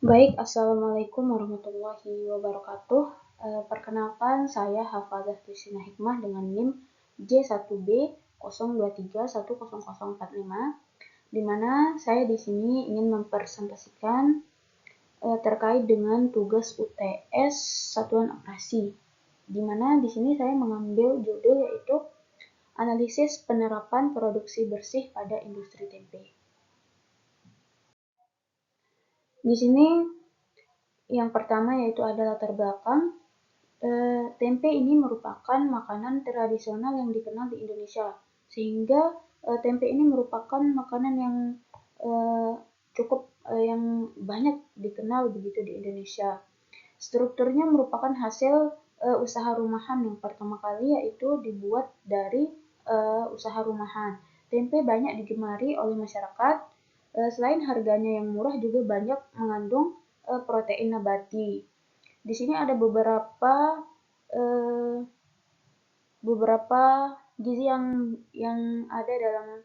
Baik, Assalamualaikum warahmatullahi wabarakatuh. Perkenalkan, saya Hafazah Tusina Hikmah dengan NIM J1B023100045, di mana saya di sini ingin mempresentasikan terkait dengan tugas UTS Satuan Operasi, di mana di sini saya mengambil judul yaitu Analisis Penerapan Produksi Bersih pada Industri Tempe. Di sini yang pertama yaitu ada latar belakang. Tempe ini merupakan makanan tradisional yang dikenal di Indonesia, sehingga tempe ini merupakan makanan yang eh, cukup yang banyak dikenal begitu di Indonesia. Strukturnya merupakan hasil usaha rumahan yang pertama kali, yaitu dibuat dari usaha rumahan. Tempe banyak digemari oleh masyarakat. Selain harganya yang murah, juga banyak mengandung protein nabati. Di sini ada eh, beberapa gizi yang ada dalam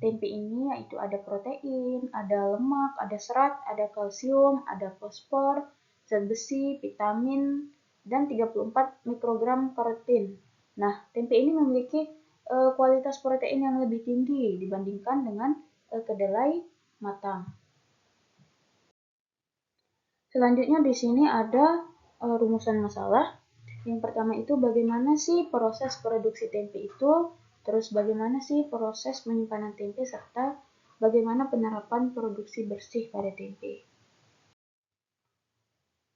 tempe ini, yaitu ada protein, ada lemak, ada serat, ada kalsium, ada fosfor, zat besi, vitamin, dan 34 mikrogram keratin. Nah, tempe ini memiliki kualitas protein yang lebih tinggi dibandingkan dengan kedelai matang. Selanjutnya di sini ada rumusan masalah. Yang pertama itu bagaimana sih proses produksi tempe itu, terus bagaimana sih proses penyimpanan tempe, serta bagaimana penerapan produksi bersih pada tempe.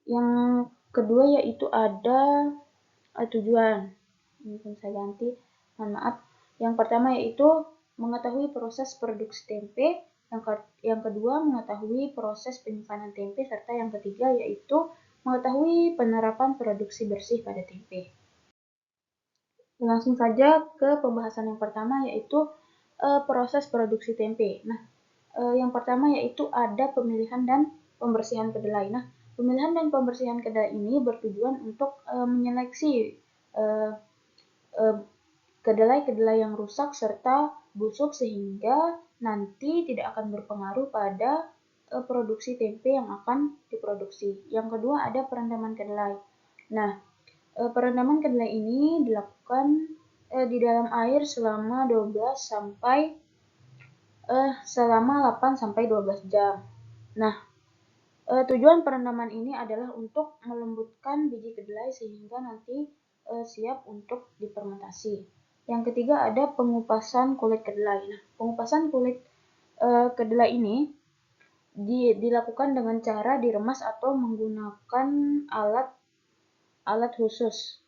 Yang kedua yaitu ada tujuan. Ini pun saya ganti, mohon maaf. Yang pertama yaitu mengetahui proses produksi tempe, yang kedua mengetahui proses penyimpanan tempe, serta yang ketiga yaitu mengetahui penerapan produksi bersih pada tempe. Langsung saja ke pembahasan yang pertama yaitu proses produksi tempe. Nah, yang pertama yaitu ada pemilihan dan pembersihan kedelai. Nah, pemilihan dan pembersihan kedelai ini bertujuan untuk menyeleksi uh, uh, kedelai-kedelai yang rusak serta busuk sehingga nanti tidak akan berpengaruh pada produksi tempe yang akan diproduksi. Yang kedua ada perendaman kedelai. Nah, perendaman kedelai ini dilakukan di dalam air selama 12 sampai selama 8 sampai 12 jam. Nah, tujuan perendaman ini adalah untuk melembutkan biji kedelai sehingga nanti siap untuk difermentasi. Yang ketiga ada pengupasan kulit kedelai. Nah, pengupasan kulit kedelai ini dilakukan dengan cara diremas atau menggunakan alat khusus.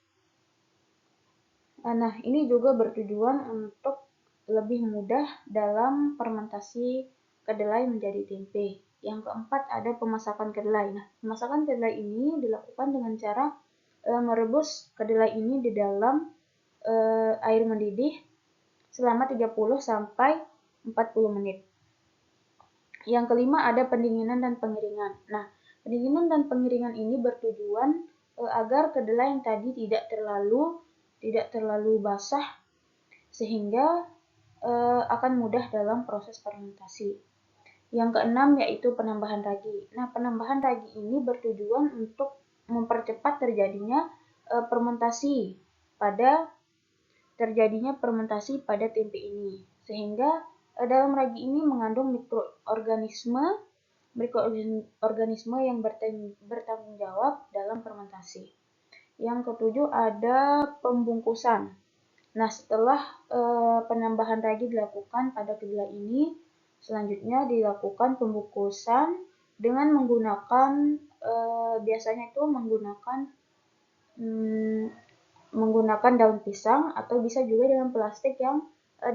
Nah, ini juga bertujuan untuk lebih mudah dalam fermentasi kedelai menjadi tempe. Yang keempat ada pemasakan kedelai. Nah, pemasakan kedelai ini dilakukan dengan cara merebus kedelai ini di dalam air mendidih selama 30 sampai 40 menit. Yang kelima ada pendinginan dan pengeringan. Nah, pendinginan dan pengeringan ini bertujuan agar kedelai yang tadi tidak terlalu basah sehingga akan mudah dalam proses fermentasi. Yang keenam yaitu penambahan ragi. Nah, penambahan ragi ini bertujuan untuk mempercepat terjadinya fermentasi pada tempe ini, sehingga dalam ragi ini mengandung mikroorganisme yang bertanggung jawab dalam fermentasi. Yang ketujuh ada pembungkusan. Nah, setelah penambahan ragi dilakukan pada kedelai ini, selanjutnya dilakukan pembungkusan dengan menggunakan biasanya itu menggunakan daun pisang atau bisa juga dengan plastik yang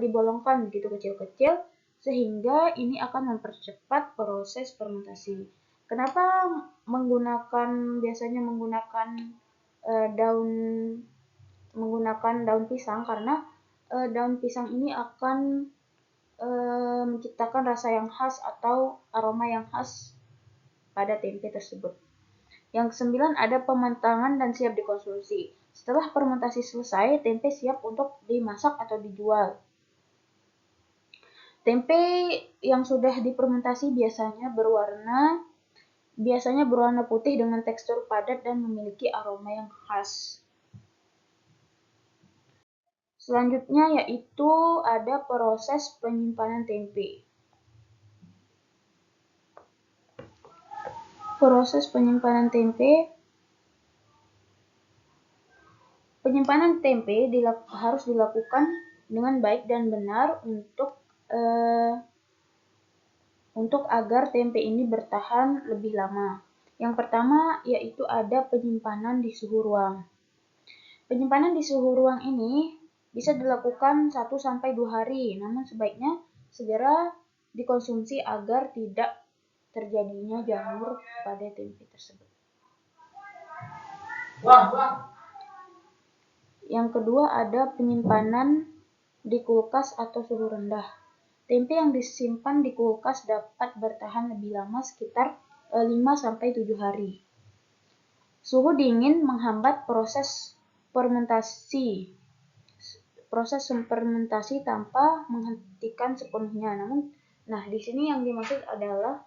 dibolongkan begitu kecil-kecil sehingga ini akan mempercepat proses fermentasi. Kenapa biasanya daun daun pisang? Karena daun pisang ini akan menciptakan rasa yang khas atau aroma yang khas pada tempe tersebut. Yang kesembilan ada pematangan dan siap dikonsumsi. Setelah fermentasi selesai, tempe siap untuk dimasak atau dijual. Tempe yang sudah difermentasi biasanya berwarna biasanya berwarna putih dengan tekstur padat dan memiliki aroma yang khas. Selanjutnya yaitu ada proses penyimpanan tempe. Proses penyimpanan tempe. Penyimpanan tempe harus dilakukan dengan baik dan benar untuk agar tempe ini bertahan lebih lama. Yang pertama yaitu ada penyimpanan di suhu ruang. Penyimpanan di suhu ruang ini bisa dilakukan 1-2 hari, namun sebaiknya segera dikonsumsi agar tidak terjadinya jamur pada tempe tersebut. Yang kedua ada penyimpanan di kulkas atau suhu rendah. Tempe yang disimpan di kulkas dapat bertahan lebih lama, sekitar 5-7 hari. Suhu dingin menghambat proses fermentasi. Proses fermentasi tanpa menghentikan sepenuhnya. Nah, di sini yang dimaksud adalah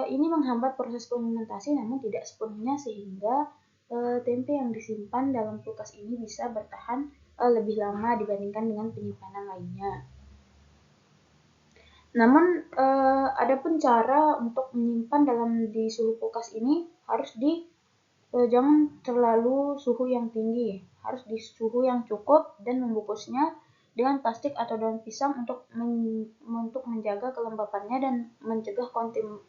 ini menghambat proses fermentasi namun tidak sepenuhnya, sehingga tempe yang disimpan dalam kulkas ini bisa bertahan lebih lama dibandingkan dengan penyimpanan lainnya. Namun ada pun cara untuk menyimpan di suhu kulkas ini harus jangan terlalu suhu yang tinggi, harus di suhu yang cukup dan membungkusnya dengan plastik atau daun pisang untuk menjaga kelembapannya dan mencegah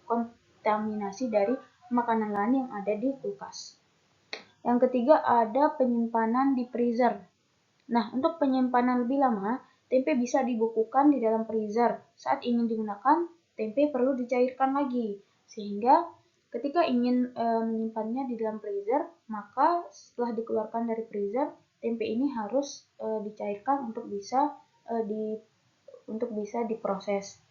kontaminasi dari makanan lain yang ada di kulkas. Yang ketiga ada penyimpanan di freezer. Nah, untuk penyimpanan lebih lama, tempe bisa dibekukan di dalam freezer. Saat ingin digunakan, tempe perlu dicairkan lagi, sehingga ketika ingin menyimpannya di dalam freezer, maka setelah dikeluarkan dari freezer, tempe ini harus dicairkan untuk bisa diproses.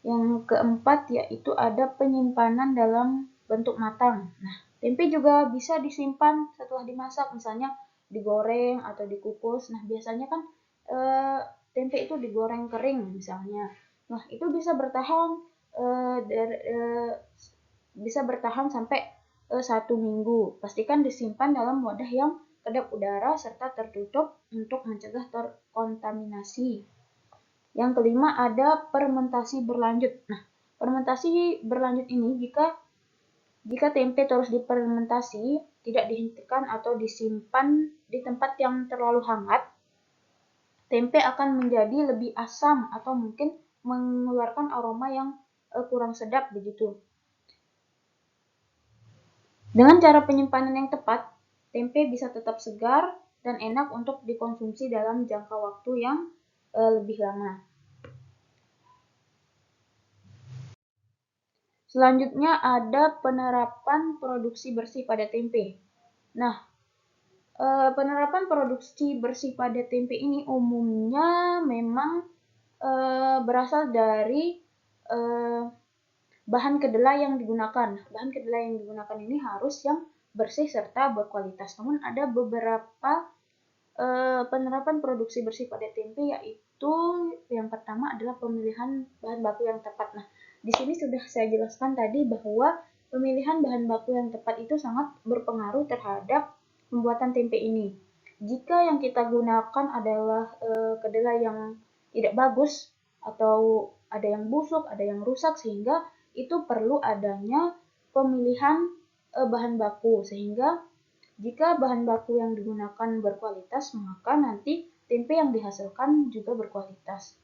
Yang keempat yaitu ada penyimpanan dalam bentuk matang. Nah, tempe juga bisa disimpan setelah dimasak, misalnya digoreng atau dikukus. Nah, biasanya kan tempe itu digoreng kering misalnya. Nah, itu bisa bertahan sampai 1 minggu. Pastikan disimpan dalam wadah yang kedap udara serta tertutup untuk mencegah terkontaminasi. Yang kelima ada fermentasi berlanjut. Nah, fermentasi berlanjut ini jika tempe terus difermentasi, tidak dihentikan atau disimpan di tempat yang terlalu hangat, tempe akan menjadi lebih asam atau mungkin mengeluarkan aroma yang kurang sedap begitu. Dengan cara penyimpanan yang tepat, tempe bisa tetap segar dan enak untuk dikonsumsi dalam jangka waktu yang lebih lama. Selanjutnya ada penerapan produksi bersih pada tempe. Nah, penerapan produksi bersih pada tempe ini umumnya memang berasal dari bahan kedelai yang digunakan. Bahan kedelai yang digunakan ini harus yang bersih serta berkualitas. Namun ada beberapa penerapan produksi bersih pada tempe, yaitu yang pertama adalah pemilihan bahan baku yang tepat. Nah, di sini sudah saya jelaskan tadi bahwa pemilihan bahan baku yang tepat itu sangat berpengaruh terhadap pembuatan tempe ini. Jika yang kita gunakan adalah kedelai yang tidak bagus atau ada yang busuk, ada yang rusak, sehingga itu perlu adanya pemilihan bahan baku, sehingga jika bahan baku yang digunakan berkualitas, maka nanti tempe yang dihasilkan juga berkualitas.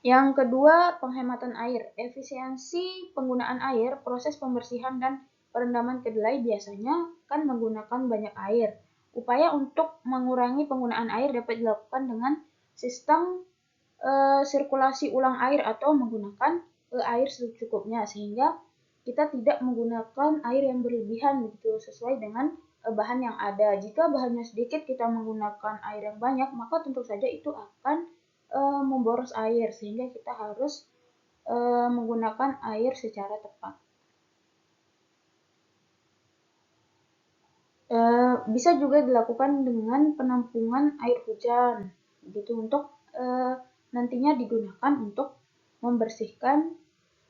Yang kedua, penghematan air. Efisiensi penggunaan air, proses pembersihan dan perendaman kedelai biasanya kan menggunakan banyak air. Upaya untuk mengurangi penggunaan air dapat dilakukan dengan sistem sirkulasi ulang air atau menggunakan air secukupnya, sehingga kita tidak menggunakan air yang berlebihan gitu, sesuai dengan bahan yang ada. Jika bahannya sedikit kita menggunakan air yang banyak, maka tentu saja itu akan memboros air, sehingga kita harus menggunakan air secara tepat. Bisa juga dilakukan dengan penampungan air hujan gitu, untuk nantinya digunakan untuk membersihkan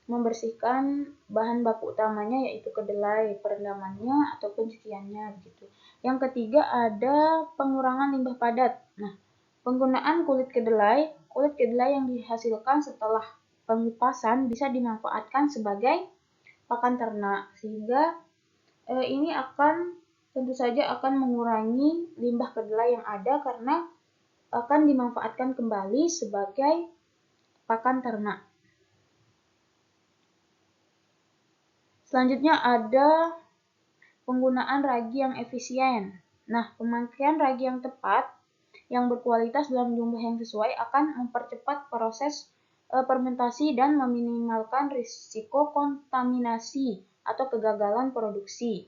membersihkan bahan baku utamanya yaitu kedelai, perendamannya atau pencuciannya begitu. Yang ketiga ada pengurangan limbah padat. Nah, penggunaan kulit kedelai yang dihasilkan setelah pengupasan bisa dimanfaatkan sebagai pakan ternak, sehingga ini tentu saja akan mengurangi limbah kedelai yang ada karena akan dimanfaatkan kembali sebagai pakan ternak. Selanjutnya ada penggunaan ragi yang efisien. Nah, pemakaian ragi yang tepat, yang berkualitas dalam jumlah yang sesuai akan mempercepat proses fermentasi dan meminimalkan risiko kontaminasi atau kegagalan produksi.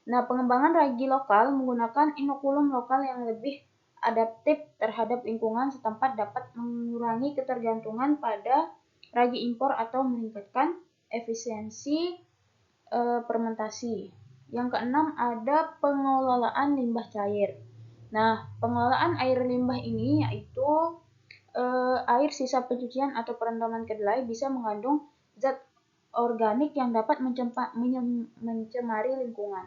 Nah, pengembangan ragi lokal menggunakan inokulum lokal yang lebih adaptif terhadap lingkungan setempat dapat mengurangi ketergantungan pada ragi impor atau meningkatkan efisiensi fermentasi. Yang keenam ada pengelolaan limbah cair. Nah, pengelolaan air limbah ini yaitu air sisa pencucian atau perendaman kedelai bisa mengandung zat organik yang dapat mencemari lingkungan.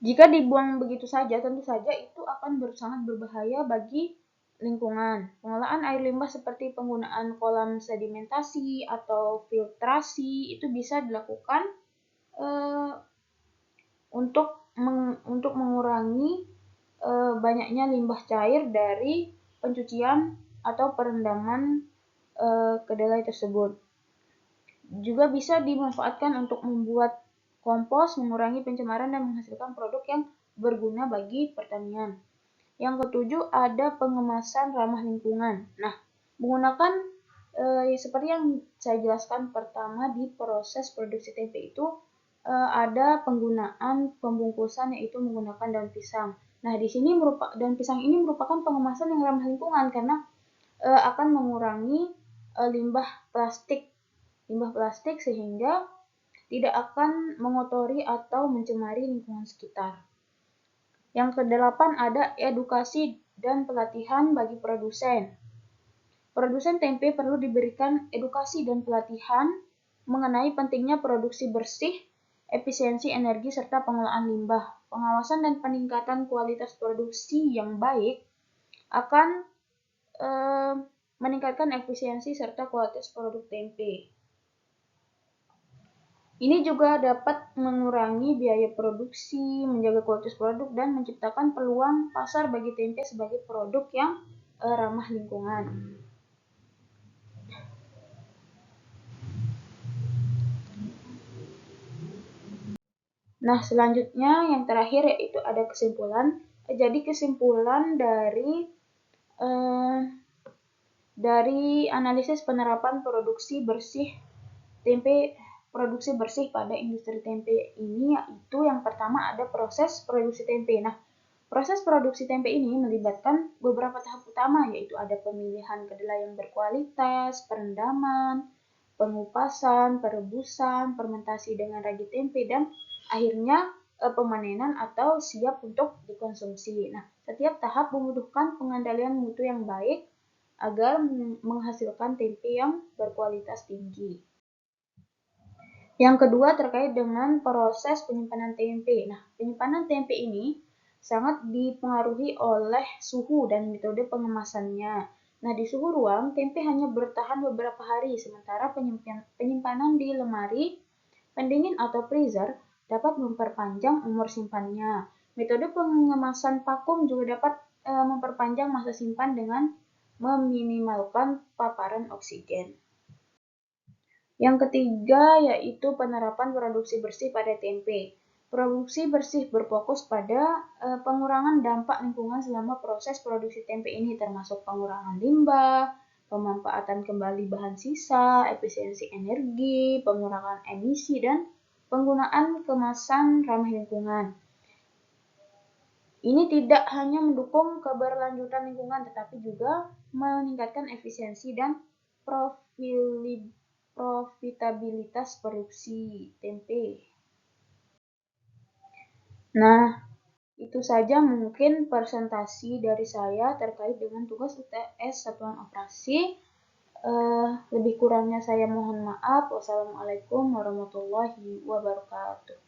Jika dibuang begitu saja, tentu saja itu akan sangat berbahaya bagi lingkungan. Pengolahan air limbah seperti penggunaan kolam sedimentasi atau filtrasi itu bisa dilakukan untuk mengurangi banyaknya limbah cair dari pencucian atau perendaman kedelai tersebut. Juga bisa dimanfaatkan untuk membuat kompos, mengurangi pencemaran dan menghasilkan produk yang berguna bagi pertanian. Yang ketujuh ada pengemasan ramah lingkungan. Nah, menggunakan seperti yang saya jelaskan pertama di proses produksi tempe itu ada penggunaan pembungkusan yaitu menggunakan daun pisang. Nah, di sini daun pisang ini merupakan pengemasan yang ramah lingkungan karena akan mengurangi limbah plastik sehingga tidak akan mengotori atau mencemari lingkungan sekitar. Yang kedelapan ada edukasi dan pelatihan bagi produsen. Produsen tempe perlu diberikan edukasi dan pelatihan mengenai pentingnya produksi bersih, efisiensi energi, serta pengelolaan limbah. Pengawasan dan peningkatan kualitas produksi yang baik akan meningkatkan efisiensi serta kualitas produk tempe. Ini juga dapat mengurangi biaya produksi, menjaga kualitas produk, dan menciptakan peluang pasar bagi tempe sebagai produk yang ramah lingkungan. Nah, selanjutnya yang terakhir yaitu ada kesimpulan. Jadi kesimpulan dari analisis penerapan produksi bersih pada industri tempe ini yaitu yang pertama ada proses produksi tempe. Nah, proses produksi tempe ini melibatkan beberapa tahap utama yaitu ada pemilihan kedelai yang berkualitas, perendaman, pengupasan, perebusan, fermentasi dengan ragi tempe, dan akhirnya pemanenan atau siap untuk dikonsumsi. Nah, setiap tahap membutuhkan pengandalian mutu yang baik agar menghasilkan tempe yang berkualitas tinggi. Yang kedua terkait dengan proses penyimpanan tempe. Nah, penyimpanan tempe ini sangat dipengaruhi oleh suhu dan metode pengemasannya. Nah, di suhu ruang, tempe hanya bertahan beberapa hari, sementara penyimpanan di lemari, pendingin atau freezer dapat memperpanjang umur simpannya. Metode pengemasan vakum juga dapat memperpanjang masa simpan dengan meminimalkan paparan oksigen. Yang ketiga yaitu penerapan produksi bersih pada tempe. Produksi bersih berfokus pada pengurangan dampak lingkungan selama proses produksi tempe ini, termasuk pengurangan limbah, pemanfaatan kembali bahan sisa, efisiensi energi, pengurangan emisi, dan penggunaan kemasan ramah lingkungan. Ini tidak hanya mendukung keberlanjutan lingkungan, tetapi juga meningkatkan efisiensi dan profitabilitas produksi tempe. Nah, itu saja mungkin presentasi dari saya terkait dengan tugas UTS Satuan Operasi Lebih kurangnya saya mohon maaf. Wassalamualaikum warahmatullahi wabarakatuh.